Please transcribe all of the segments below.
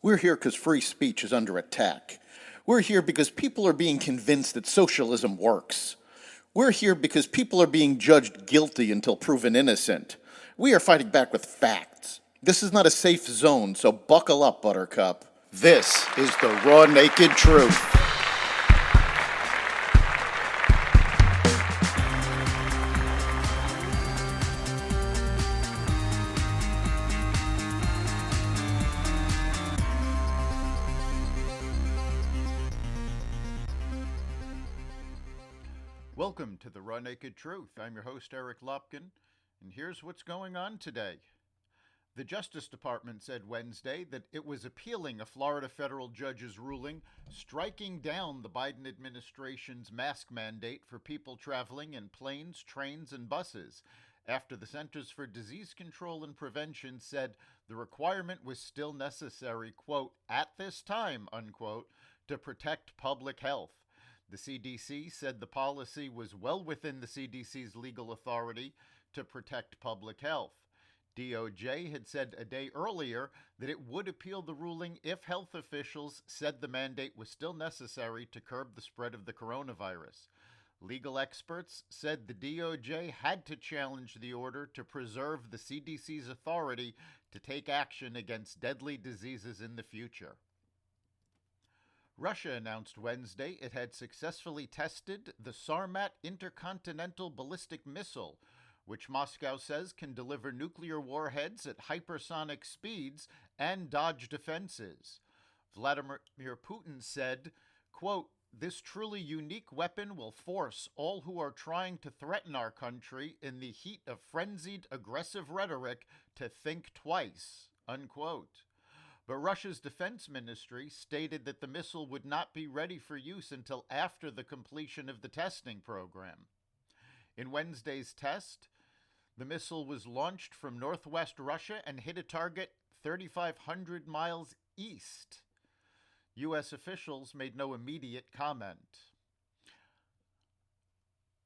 We're here because free speech is under attack. We're here because people are being convinced that socialism works. We're here because people are being judged guilty until proven innocent. We are fighting back with facts. This is not a safe zone, so buckle up, Buttercup. This is the raw, naked truth. Welcome to the Raw Naked Truth. I'm your host, Eric Lopkin, and here's what's going on today. The Justice Department said Wednesday that it was appealing a Florida federal judge's ruling striking down the Biden administration's mask mandate for people traveling in planes, trains, and buses after the Centers for Disease Control and Prevention said the requirement was still necessary, quote, at this time, unquote, to protect public health. The CDC said the policy was well within the CDC's legal authority to protect public health. DOJ had said a day earlier that it would appeal the ruling if health officials said the mandate was still necessary to curb the spread of the coronavirus. Legal experts said the DOJ had to challenge the order to preserve the CDC's authority to take action against deadly diseases in the future. Russia announced Wednesday it had successfully tested the Sarmat intercontinental ballistic missile, which Moscow says can deliver nuclear warheads at hypersonic speeds and dodge defenses. Vladimir Putin said, quote, this truly unique weapon will force all who are trying to threaten our country in the heat of frenzied, aggressive rhetoric to think twice, unquote. But Russia's defense ministry stated that the missile would not be ready for use until after the completion of the testing program. In Wednesday's test, the missile was launched from northwest Russia and hit a target 3,500 miles east. U.S. officials made no immediate comment.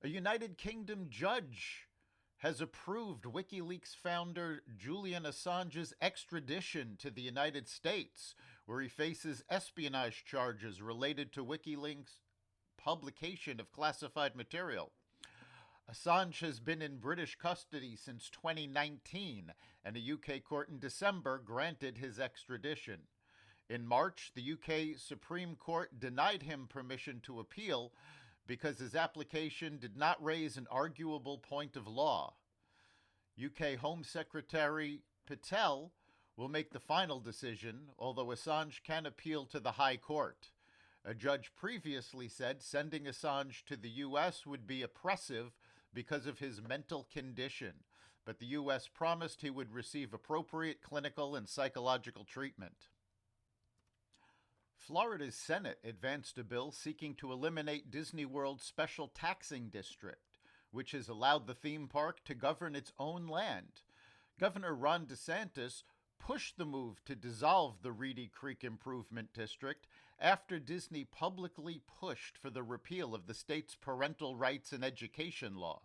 A United Kingdom judge has approved WikiLeaks founder Julian Assange's extradition to the United States, where he faces espionage charges related to WikiLeaks' publication of classified material. Assange has been in British custody since 2019, and a UK court in December granted his extradition. In March, the UK Supreme Court denied him permission to appeal because his application did not raise an arguable point of law. UK Home Secretary Patel will make the final decision, although Assange can appeal to the High Court. A judge previously said sending Assange to the U.S. would be oppressive because of his mental condition, but the U.S. promised he would receive appropriate clinical and psychological treatment. Florida's Senate advanced a bill seeking to eliminate Disney World's special taxing district, which has allowed the theme park to govern its own land. Governor Ron DeSantis pushed the move to dissolve the Reedy Creek Improvement District after Disney publicly pushed for the repeal of the state's parental rights and education law.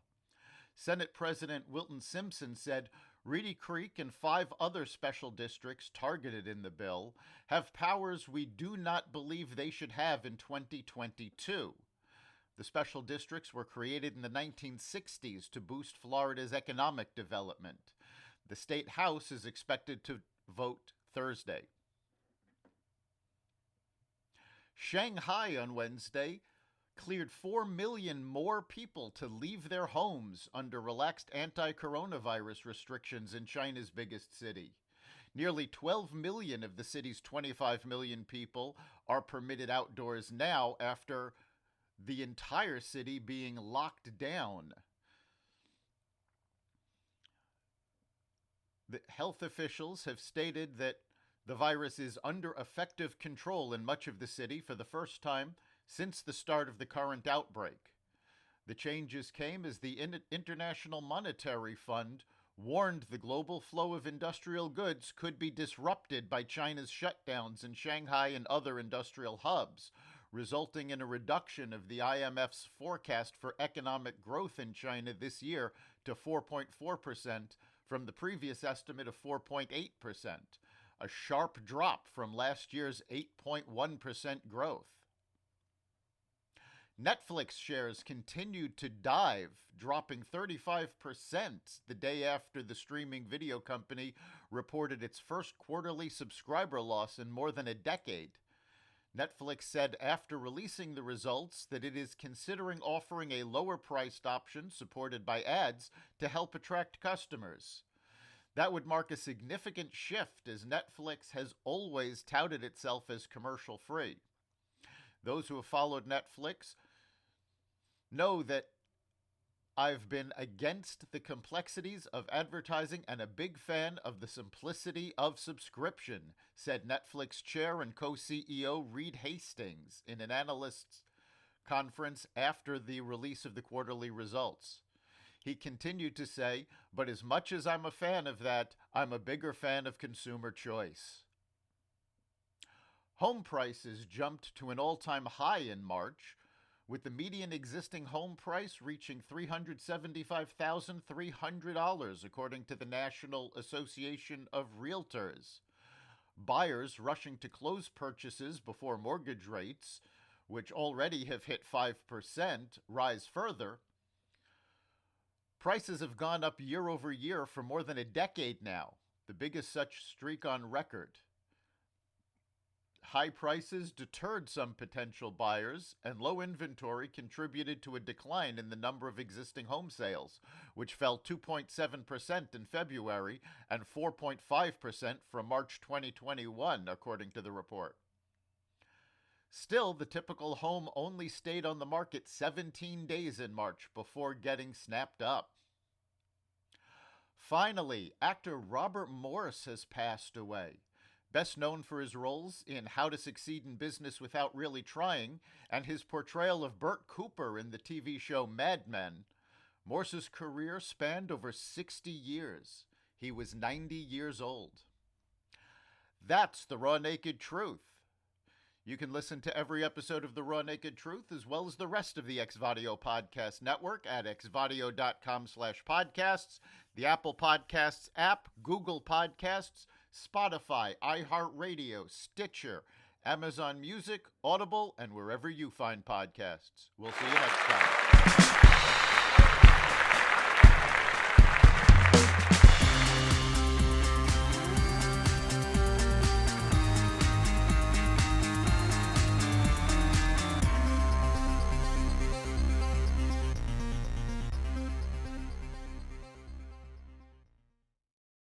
Senate President Wilton Simpson said Reedy Creek and 5 other special districts targeted in the bill have powers we do not believe they should have in 2022. The special districts were created in the 1960s to boost Florida's economic development. The state house is expected to vote Thursday. Shanghai on Wednesday cleared 4 million more people to leave their homes under relaxed anti-coronavirus restrictions in China's biggest city. Nearly 12 million of the city's 25 million people are permitted outdoors now after the entire city being locked down. The health officials have stated that the virus is under effective control in much of the city for the first time since the start of the current outbreak. The changes came as the International Monetary Fund warned the global flow of industrial goods could be disrupted by China's shutdowns in Shanghai and other industrial hubs, resulting in a reduction of the IMF's forecast for economic growth in China this year to 4.4% from the previous estimate of 4.8%. a sharp drop from last year's 8.1% growth. Netflix shares continued to dive, dropping 35% the day after the streaming video company reported its first quarterly subscriber loss in more than a decade. Netflix said after releasing the results that it is considering offering a lower-priced option supported by ads to help attract customers. That would mark a significant shift, as Netflix has always touted itself as commercial-free. Those who have followed Netflix know that I've been against the complexities of advertising and a big fan of the simplicity of subscription, said Netflix chair and co-CEO Reed Hastings in an analysts conference after the release of the quarterly results. He continued to say, but as much as I'm a fan of that, I'm a bigger fan of consumer choice. Home prices jumped to an all-time high in March, with the median existing home price reaching $375,300, according to the National Association of Realtors. Buyers rushing to close purchases before mortgage rates, which already have hit 5%, rise further. Prices have gone up year over year for more than a decade now, the biggest such streak on record. High prices deterred some potential buyers, and low inventory contributed to a decline in the number of existing home sales, which fell 2.7% in February and 4.5% from March 2021, according to the report. Still, the typical home only stayed on the market 17 days in March before getting snapped up. Finally, actor Robert Morse has passed away. Best known for his roles in How to Succeed in Business Without Really Trying and his portrayal of Bert Cooper in the TV show Mad Men, Morse's career spanned over 60 years. He was 90 years old. That's the Raw Naked Truth. You can listen to every episode of The Raw Naked Truth as well as the rest of the Xvadio Podcast Network at xvadio.com/podcasts, the Apple Podcasts app, Google Podcasts, Spotify, iHeartRadio, Stitcher, Amazon Music, Audible, and wherever you find podcasts. We'll see you next time.